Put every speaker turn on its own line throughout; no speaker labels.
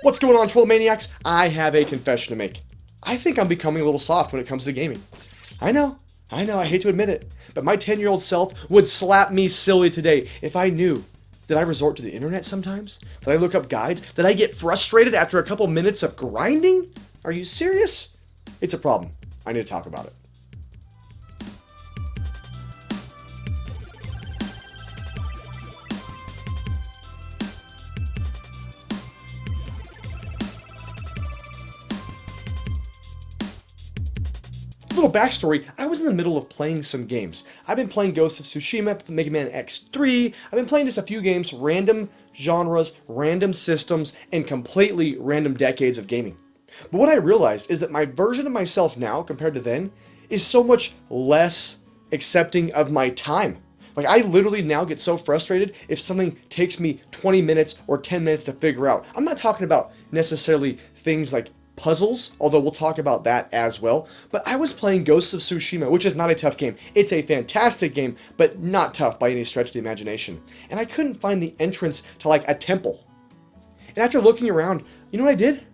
What's going on, Troll Maniacs? I have a confession to make. I think I'm becoming a little soft when it comes to gaming. I know, I hate to admit it, but my 10-year-old self would slap me silly today if I knew that I resort to the internet sometimes, that I look up guides, that I get frustrated after a couple minutes of grinding. Are you serious? It's a problem. I need to talk about it. Little backstory, I was in the middle of playing some games. I've been playing Ghost of Tsushima, Mega Man X3, I've been playing just a few games, random genres, random systems, and completely random decades of gaming. But what I realized is that my version of myself now, compared to then, is so much less accepting of my time. Like, I literally now get so frustrated if something takes me 20 minutes or 10 minutes to figure out. I'm not talking about necessarily things like puzzles, although we'll talk about that as well. But I was playing Ghosts of Tsushima, which is not a tough game. It's a fantastic game, but not tough by any stretch of the imagination. And I couldn't find the entrance to like a temple. And after looking around, you know what I did?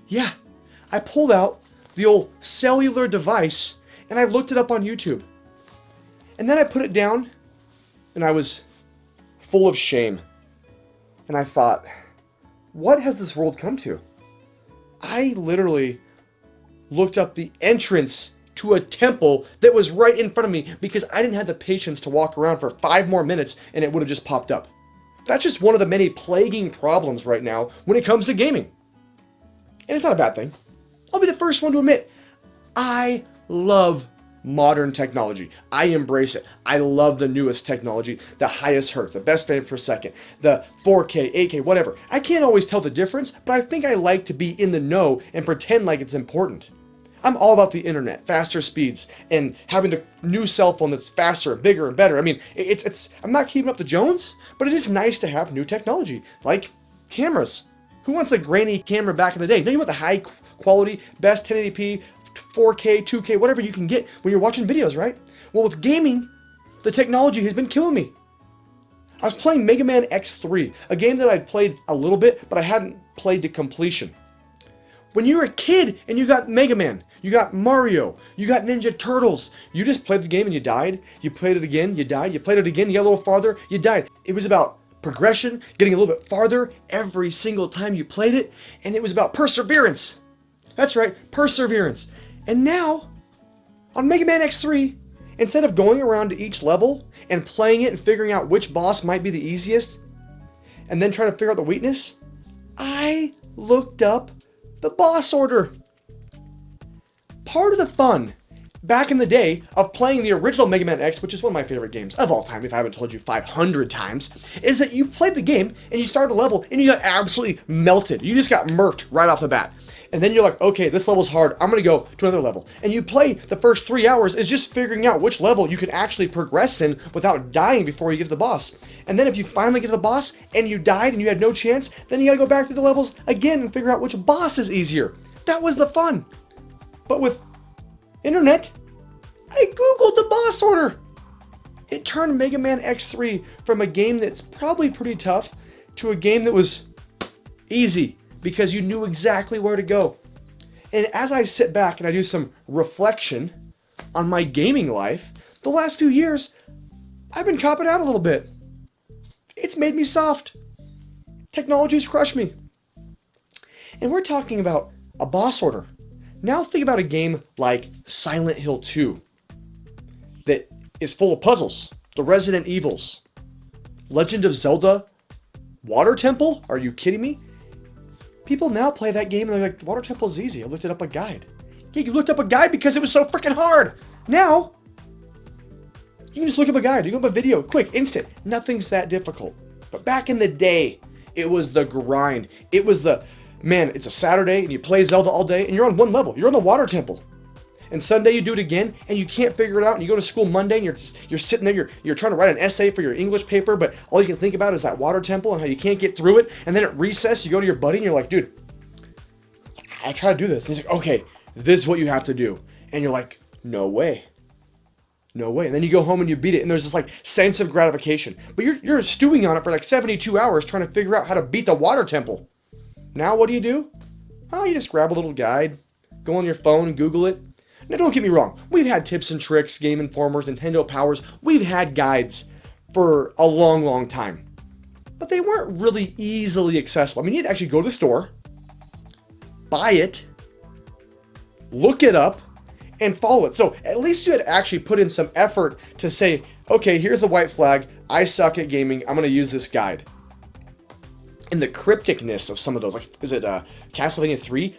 Yeah, I pulled out the old cellular device and I looked it up on YouTube. And then I put it down and I was full of shame. And I thought, what has this world come to? I literally looked up the entrance to a temple that was right in front of me because I didn't have the patience to walk around for 5 more minutes and it would have just popped up. That's just one of the many plaguing problems right now when it comes to gaming. And it's not a bad thing. I'll be the first one to admit, I love modern technology. I embrace it. I love the newest technology, the highest hertz, the best frame per second, the 4K, 8K, whatever. I can't always tell the difference, but I think I like to be in the know and pretend like it's important. I'm all about the internet, faster speeds, and having the new cell phone that's faster, bigger, and better. I mean, I'm not keeping up the Jones, but it is nice to have new technology, like cameras. Who wants the grainy camera back in the day? No, you want the high quality, best 1080p, 4K, 2K, whatever you can get when you're watching videos, right? Well, with gaming, the technology has been killing me. I was playing Mega Man X3, a game that I'd played a little bit, but I hadn't played to completion. When you were a kid and you got Mega Man, you got Mario, you got Ninja Turtles, you just played the game and you died. You played it again, you died. You played it again, you got a little farther, you died. It was about progression, getting a little bit farther every single time you played it, and it was about perseverance. That's right, perseverance. And now, on Mega Man X3, instead of going around to each level and playing it and figuring out which boss might be the easiest, and then trying to figure out the weakness, I looked up the boss order. Part of the fun, back in the day, of playing the original Mega Man X, which is one of my favorite games of all time, if I haven't told you 500 times, is that you played the game and you started a level and you got absolutely melted. You just got murked right off the bat. And then you're like, okay, this level's hard. I'm going to go to another level. And you play the first 3 hours is just figuring out which level you can actually progress in without dying before you get to the boss. And then if you finally get to the boss and you died and you had no chance, then you got to go back to the levels again and figure out which boss is easier. That was the fun. But with internet, I googled the boss order. It turned Mega Man X3 from a game that's probably pretty tough to a game that was easy, because you knew exactly where to go. And as I sit back and I do some reflection on my gaming life, the last few years, I've been copping out a little bit. It's made me soft. Technology's crushed me. And we're talking about a boss order. Now think about a game like Silent Hill 2 that is full of puzzles. The Resident Evils. Legend of Zelda Water Temple? Are you kidding me? People now play that game and they're like, the Water Temple's easy. I looked it up a guide. Yeah, you looked up a guide because it was so freaking hard. Now, you can just look up a guide. You look up a video, quick, instant. Nothing's that difficult. But back in the day, it was the grind. It was the, man, it's a Saturday and you play Zelda all day and you're on one level. You're on the Water Temple. And Sunday you do it again and you can't figure it out and you go to school Monday and you're sitting there, you're trying to write an essay for your English paper, but all you can think about is that Water Temple and how you can't get through it. And then at recess you go to your buddy and you're like, dude, I try to do this. And he's like, okay, this is what you have to do. And you're like, no way. No way. And then you go home and you beat it and there's this like sense of gratification. But you're stewing on it for like 72 hours trying to figure out how to beat the Water Temple. Now what do? Oh, you just grab a little guide, go on your phone and Google it. Now don't get me wrong, we've had tips and tricks, Game Informers, Nintendo Powers, we've had guides for a long, long time. But they weren't really easily accessible. I mean, you'd actually go to the store, buy it, look it up, and follow it. So at least you had actually put in some effort to say, okay, here's the white flag, I suck at gaming, I'm going to use this guide. And the crypticness of some of those, like, is it Castlevania 3?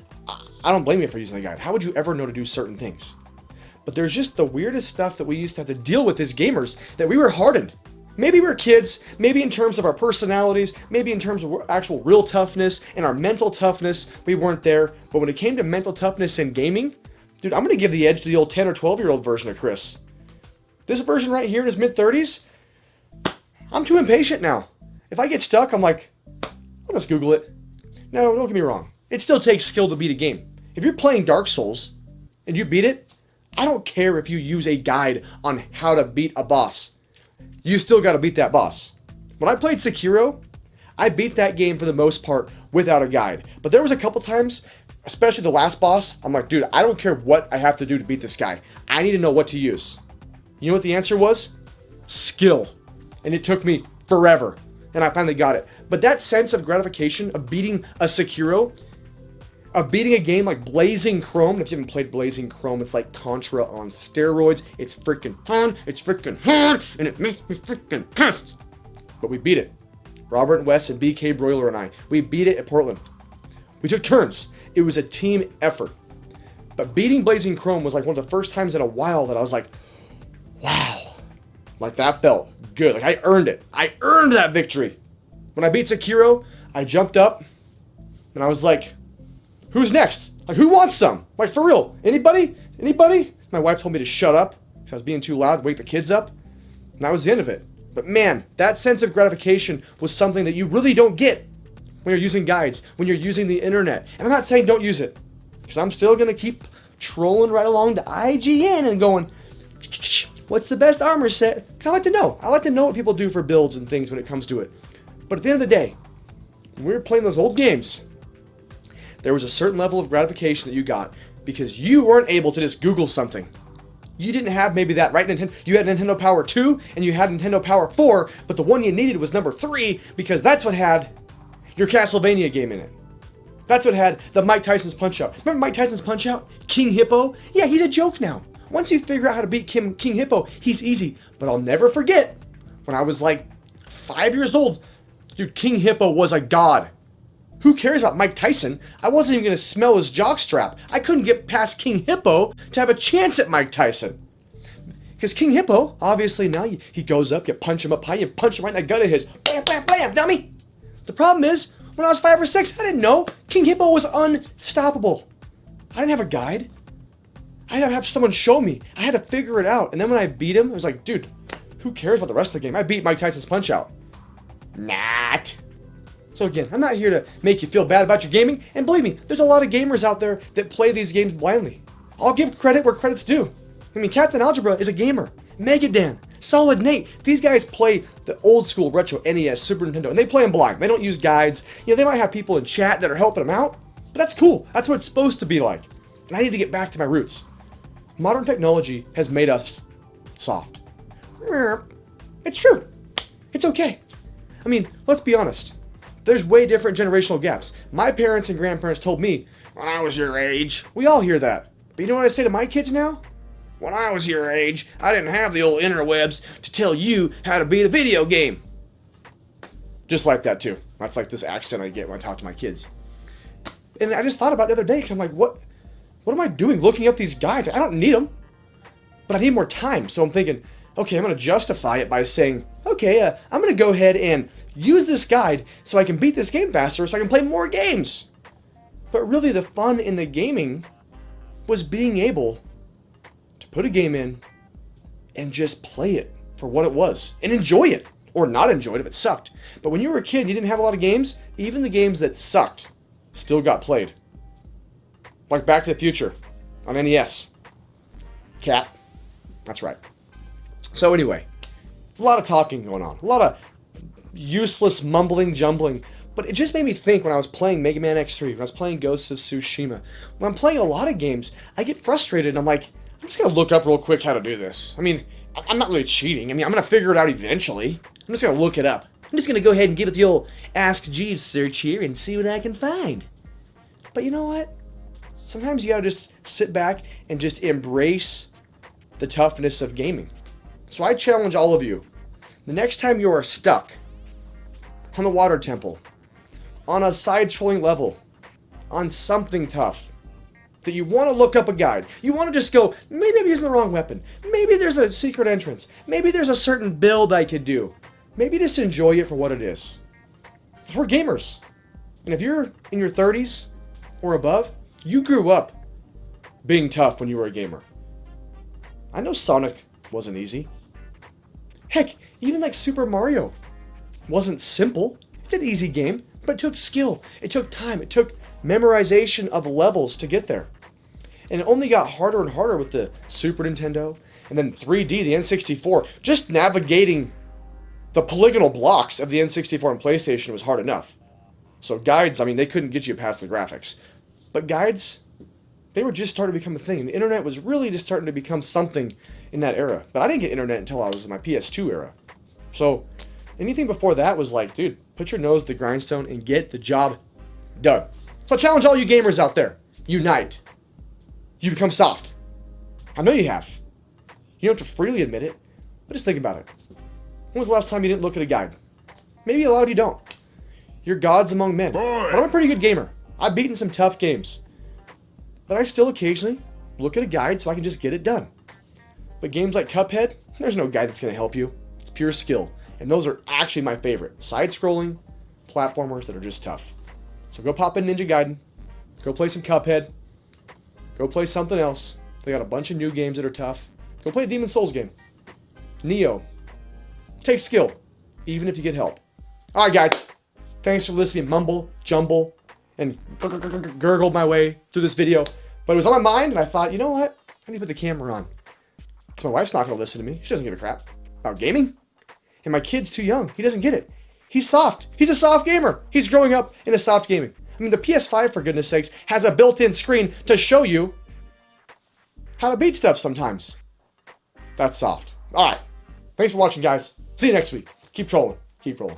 I don't blame you for using the guide. How would you ever know to do certain things? But there's just the weirdest stuff that we used to have to deal with as gamers, that we were hardened. Maybe we're kids, maybe in terms of our personalities, maybe in terms of actual real toughness and our mental toughness, we weren't there. But when it came to mental toughness in gaming, dude, I'm going to give the edge to the old 10 or 12-year-old version of Chris. This version right here in his mid-30s, I'm too impatient now. If I get stuck, I'm like, I'll just Google it. No, don't get me wrong. It still takes skill to beat a game. If you're playing Dark Souls and you beat it, I don't care if you use a guide on how to beat a boss. You still got to beat that boss. When I played Sekiro, I beat that game for the most part without a guide. But there was a couple times, especially the last boss, I'm like, dude, I don't care what I have to do to beat this guy. I need to know what to use. You know what the answer was? Skill. And it took me forever. And I finally got it. But that sense of gratification of beating a Sekiro, of beating a game like Blazing Chrome. If you haven't played Blazing Chrome, it's like Contra on steroids. It's freaking fun, it's freaking hard, and it makes me freaking pissed. But we beat it. Robert and Wes and BK Broiler and I, we beat it at Portland. We took turns. It was a team effort. But beating Blazing Chrome was like one of the first times in a while that I was like, wow. Like that felt good. Like I earned it. I earned that victory. When I beat Sekiro, I jumped up and I was like, who's next? Like, who wants some? Like, for real. Anybody? Anybody? My wife told me to shut up because I was being too loud, wake the kids up. And that was the end of it. But man, that sense of gratification was something that you really don't get when you're using guides, when you're using the internet. And I'm not saying don't use it, because I'm still going to keep trolling right along to IGN and going, what's the best armor set? Because I like to know. I like to know what people do for builds and things when it comes to it. But at the end of the day, when we were playing those old games, there was a certain level of gratification that you got because you weren't able to just Google something. You didn't have maybe that right Nintendo. You had Nintendo Power 2 and you had Nintendo Power 4, but the one you needed was number 3 because that's what had your Castlevania game in it. That's what had the Mike Tyson's Punch-Out. Remember Mike Tyson's Punch-Out? King Hippo? Yeah, he's a joke now. Once you figure out how to beat King Hippo, he's easy. But I'll never forget when I was like 5 years old, dude, King Hippo was a god. Who cares about Mike Tyson? I wasn't even going to smell his jockstrap. I couldn't get past King Hippo to have a chance at Mike Tyson. Because King Hippo, obviously now he goes up, you punch him up high, you punch him right in that gut of his. Bam, bam, bam, dummy! The problem is, when I was 5 or 6, I didn't know. King Hippo was unstoppable. I didn't have a guide. I had to have someone show me. I had to figure it out. And then when I beat him, I was like, dude, who cares about the rest of the game? I beat Mike Tyson's Punch-Out. Not. So again, I'm not here to make you feel bad about your gaming, and believe me, there's a lot of gamers out there that play these games blindly. I'll give credit where credit's due. I mean, Captain Algebra is a gamer. Megadan, Solid Nate, these guys play the old school retro NES, Super Nintendo, and they play them blind. They don't use guides. You know, they might have people in chat that are helping them out, but that's cool. That's what it's supposed to be like. And I need to get back to my roots. Modern technology has made us soft. It's true. It's okay. I mean, let's be honest. There's way different generational gaps. My parents and grandparents told me, when I was your age. We all hear that. But you know what I say to my kids now? When I was your age, I didn't have the old interwebs to tell you how to beat a video game. Just like that too. That's like this accent I get when I talk to my kids. And I just thought about it the other day, because I'm like, what am I doing looking up these guides? I don't need them. But I need more time. So I'm thinking, okay, I'm going to justify it by saying, okay, I'm going to go ahead and use this guide so I can beat this game faster so I can play more games. But really the fun in the gaming was being able to put a game in and just play it for what it was and enjoy it, or not enjoy it if it sucked. But when you were a kid, you didn't have a lot of games. Even the games that sucked still got played. Like Back to the Future on NES. Cat. That's right. So anyway, a lot of talking going on. A lot of useless mumbling, jumbling. But it just made me think when I was playing Mega Man X3, when I was playing Ghosts of Tsushima. When I'm playing a lot of games, I get frustrated and I'm like, I'm just gonna look up real quick how to do this. I mean, I'm not really cheating. I mean, I'm gonna figure it out eventually. I'm just gonna look it up. I'm just gonna go ahead and give it the old Ask Jeeves search here and see what I can find. But you know what? Sometimes you gotta just sit back and just embrace the toughness of gaming. So I challenge all of you, the next time you are stuck on the water temple, on a side-scrolling level, on something tough, that you want to look up a guide, you want to just go, maybe I'm using the wrong weapon, maybe there's a secret entrance, maybe there's a certain build I could do, maybe just enjoy it for what it is. We're gamers. And if you're in your 30s or above, you grew up being tough when you were a gamer. I know Sonic wasn't easy. Heck, even like Super Mario wasn't simple. It's an easy game, but it took skill, it took time, it took memorization of levels to get there. And it only got harder and harder with the Super Nintendo, and then 3D, the N64. Just navigating the polygonal blocks of the N64 and PlayStation was hard enough. So guides, I mean, they couldn't get you past the graphics. But guides, they were just starting to become a thing, and the internet was really just starting to become something in that era. But I didn't get internet until I was in my PS2 era. So anything before that was like, dude, put your nose to the grindstone and get the job done. So I challenge all you gamers out there. Unite. You become soft. I know you have. You don't have to freely admit it, but just think about it. When was the last time you didn't look at a guide? Maybe a lot of you don't. You're gods among men. But I'm a pretty good gamer. I've beaten some tough games. But I still occasionally look at a guide so I can just get it done. But games like Cuphead, there's no guide that's going to help you. It's pure skill. And those are actually my favorite. Side-scrolling platformers that are just tough. So go pop in Ninja Gaiden. Go play some Cuphead. Go play something else. They got a bunch of new games that are tough. Go play a Demon Souls game. Neo. Take skill, even if you get help. Alright guys, thanks for listening, mumble, jumble, and gurgle my way through this video. But it was on my mind, and I thought, you know what? I need to put the camera on. So my wife's not going to listen to me. She doesn't give a crap about gaming. And my kid's too young. He doesn't get it. He's soft. He's a soft gamer. He's growing up in a soft gaming. I mean, the PS5, for goodness sakes, has a built-in screen to show you how to beat stuff sometimes. That's soft. All right. Thanks for watching, guys. See you next week. Keep trolling. Keep rolling.